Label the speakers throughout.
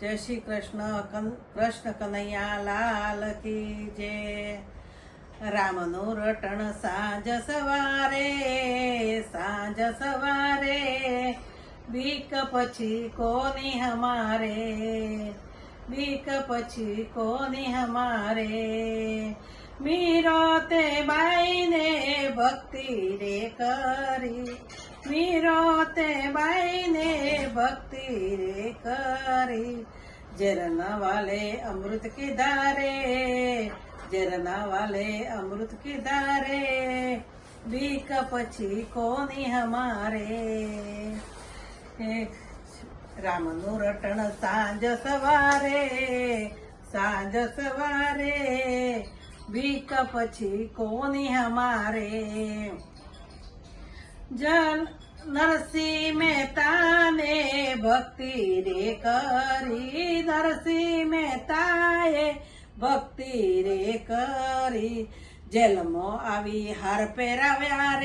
Speaker 1: जय श्री कृष्ण कन्हैया लाल की जय। रामनु रटण सांज सवारे बीक पछी कोनी हमारे मीरो ते बाई ने भक्ति रे करी जरना वाले अमृत की धारे बीक पछी कोनी हमारे। रामनु रटण सांज सवारे बीक पछी कोनी हमारे। जल नरसिंह मेहता ने भक्ति रे करी जेलमो आवी हार पेराव्या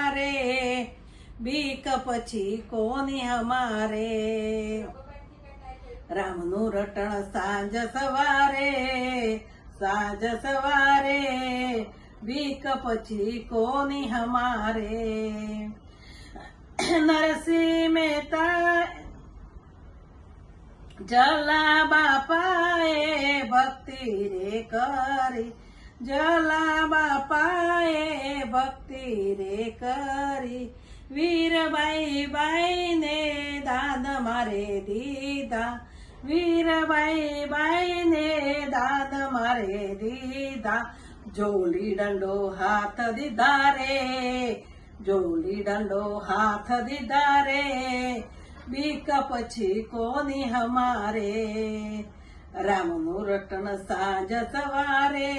Speaker 1: रे बीक पछी कोनी हमारे। रामनु रटण सांज सवारे बीक पछी कोनी हमारे। नरसिंह मेहता जला बापाए भक्ति रे करी वीरबाई ने दान मारे दीदा जोली डंडो हाथ दीदा रे बीक पछी कोनी हमारे। रामनु रटण सांज सवारे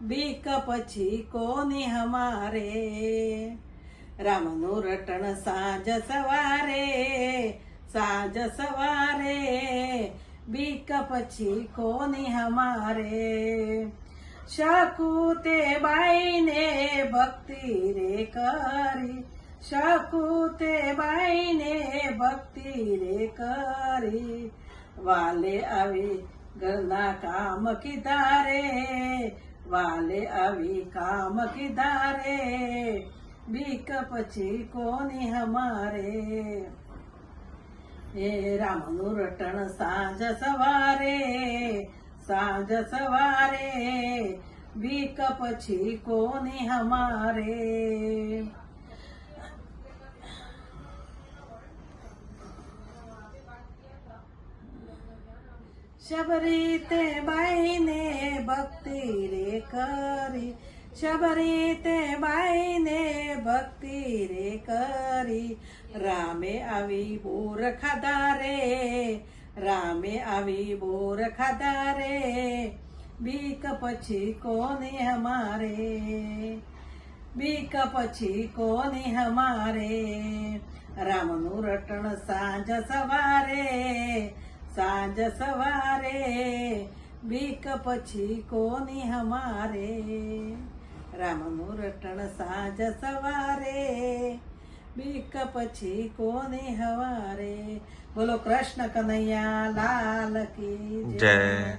Speaker 1: बीक पछी कोनी हमारे। रामनु रटण सांज सवारे बीक पछी कोनी हमारे। शकूते बाई ने भक्ति रे करी वाले आवी घरना काम की धारे बीक पछी कोनी हमारे। रामनु रटण सांज सवारे बीक पछी कोनी हमारे। शबरी ते बाई ने भक्ति रे करी रामे आवी बोर खाधा रे बीक पछी कोनी हमारे। रामनु रटण सांज सवारे बीक पछी कोनी हमारे। रामनु रटण सांज सवारे बीक पछी कोनी हमारे। बोलो कृष्ण कन्हैया लाल की जय।